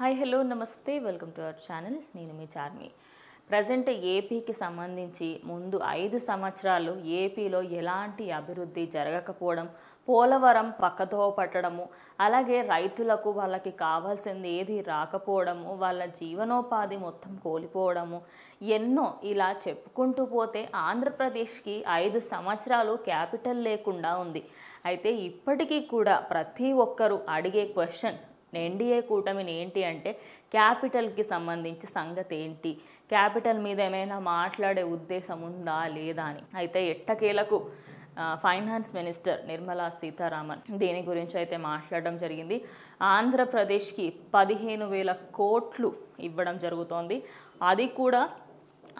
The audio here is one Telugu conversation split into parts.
హాయ్ హలో నమస్తే వెల్కమ్ టు అవర్ ఛానల్. నేను మీ చార్మి. ప్రజెంట్ ఏపీకి సంబంధించి ముందు 5 సంవత్సరాలు ఏపీలో ఎలాంటి అభివృద్ధి జరగకపోవడం, పోలవరం పక్కతో పట్టడము, అలాగే రైతులకు వాళ్ళకి కావాల్సింది ఏది రాకపోవడము, వాళ్ళ జీవనోపాధి మొత్తం కోల్పోవడము, ఎన్నో ఇలా చెప్పుకుంటూ పోతే ఆంధ్రప్రదేశ్కి 5 సంవత్సరాలు క్యాపిటల్ లేకుండా ఉంది. అయితే ఇప్పటికీ కూడా ప్రతి ఒక్కరూ అడిగే క్వశ్చన్ ఎన్డీఏ కూటమిని ఏంటి అంటే క్యాపిటల్కి సంబంధించి సంగతి ఏంటి, క్యాపిటల్ మీద ఏమైనా మాట్లాడే ఉద్దేశం ఉందా లేదా అని. అయితే ఎట్టకేలకు ఫైనాన్స్ మినిస్టర్ నిర్మలా సీతారామన్ దీని గురించి అయితే మాట్లాడడం జరిగింది. ఆంధ్రప్రదేశ్కి 15,000 కోట్లు ఇవ్వడం జరుగుతోంది. అది కూడా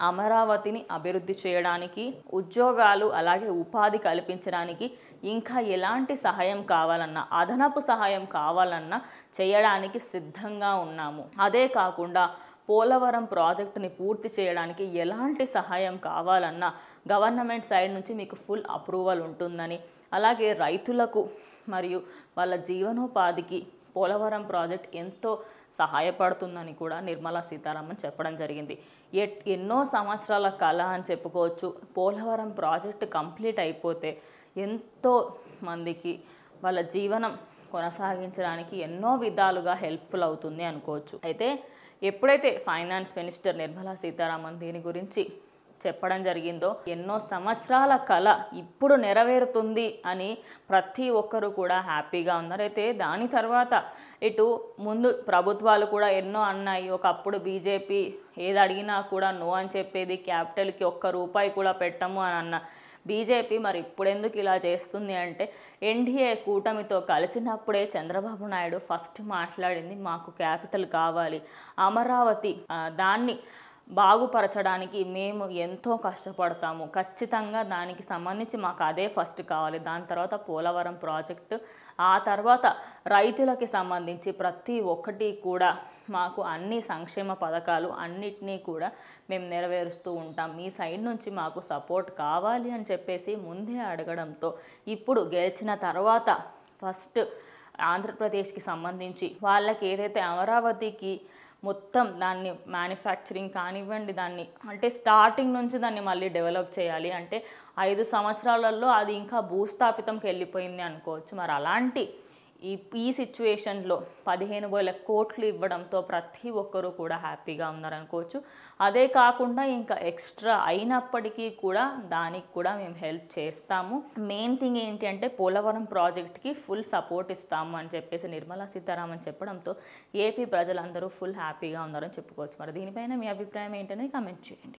అమరావతిని అభివృద్ధి చేయడానికి, ఉద్యోగాలు అలాగే ఉపాధి కల్పించడానికి, ఇంకా ఎలాంటి సహాయం కావాలన్నా, అదనపు సహాయం కావాలన్నా చేయడానికి సిద్ధంగా ఉన్నాము. అదే కాకుండా పోలవరం ప్రాజెక్టుని పూర్తి చేయడానికి ఎలాంటి సహాయం కావాలన్నా గవర్నమెంట్ సైడ్ నుంచి మీకు ఫుల్ అప్రూవల్ ఉంటుందని, అలాగే రైతులకు మరియు వాళ్ళ జీవనోపాధికి పోలవరం ప్రాజెక్ట్ ఎంతో సహాయపడుతుందని కూడా నిర్మలా సీతారామన్ చెప్పడం జరిగింది. ఎన్నో సంవత్సరాల కళ అని చెప్పుకోవచ్చు. పోలవరం ప్రాజెక్టు కంప్లీట్ అయిపోతే ఎంతో మందికి వాళ్ళ జీవనం కొనసాగించడానికి ఎన్నో విధాలుగా హెల్ప్ఫుల్ అవుతుంది అనుకోవచ్చు. అయితే ఎప్పుడైతే ఫైనాన్స్ మినిస్టర్ నిర్మలా సీతారామన్ దీని గురించి చెప్పడం జరిగిందో, ఎన్నో సంవత్సరాల కళ ఇప్పుడు నెరవేరుతుంది అని ప్రతి ఒక్కరు కూడా హ్యాపీగా ఉన్నారు. అయితే దాని తర్వాత ఇటు ముందు ప్రభుత్వాలు కూడా ఎన్నో అన్నాయి. ఒకప్పుడు బీజేపీ ఏది అడిగినా కూడా నో అని చెప్పేది, క్యాపిటల్కి ₹1 కూడా పెట్టము అని అన్న బీజేపీ మరి ఇప్పుడెందుకు ఇలా చేస్తుంది అంటే, ఎన్డీఏ కూటమితో కలిసినప్పుడే చంద్రబాబు నాయుడు ఫస్ట్ మాట్లాడింది మాకు క్యాపిటల్ కావాలి, అమరావతి దాన్ని బాగుపరచడానికి మేము ఎంతో కష్టపడతాము, ఖచ్చితంగా దానికి సంబంధించి మాకు అదే ఫస్ట్ కావాలి, దాని తర్వాత పోలవరం ప్రాజెక్టు, ఆ తర్వాత రైతులకి సంబంధించి ప్రతి ఒక్కటి కూడా మాకు అన్ని సంక్షేమ పథకాలు అన్నిటినీ కూడా మేము నెరవేరుస్తూ ఉంటాం, మీ సైడ్ నుంచి మాకు సపోర్ట్ కావాలి అని చెప్పేసి ముందే అడగడంతో ఇప్పుడు గెలిచిన తర్వాత ఫస్ట్ ఆంధ్రప్రదేశ్కి సంబంధించి వాళ్ళకి ఏదైతే అమరావతికి మొత్తం దాన్ని మ్యానుఫ్యాక్చరింగ్ కానివ్వండి, దాన్ని అంటే స్టార్టింగ్ నుంచి దాన్ని మళ్ళీ డెవలప్ చేయాలి అంటే 5 సంవత్సరాలలో అది ఇంకా భూస్థాపితంకి వెళ్ళిపోయింది అనుకోవచ్చు. మరి అలాంటి ఈ సిచ్యువేషన్లో 15,000 కోట్లు ఇవ్వడంతో ప్రతి ఒక్కరూ కూడా హ్యాపీగా ఉన్నారనుకోవచ్చు. అదే కాకుండా ఇంకా ఎక్స్ట్రా అయినప్పటికీ కూడా దానికి కూడా మేము హెల్ప్ చేస్తాము. మెయిన్ థింగ్ ఏంటి అంటే పోలవరం ప్రాజెక్ట్కి ఫుల్ సపోర్ట్ ఇస్తాము అని చెప్పేసి నిర్మలా సీతారామన్ చెప్పడంతో ఏపీ ప్రజలందరూ ఫుల్ హ్యాపీగా ఉన్నారని చెప్పుకోవచ్చు. మరి దీనిపైన మీ అభిప్రాయం ఏంటనేది కామెంట్ చేయండి.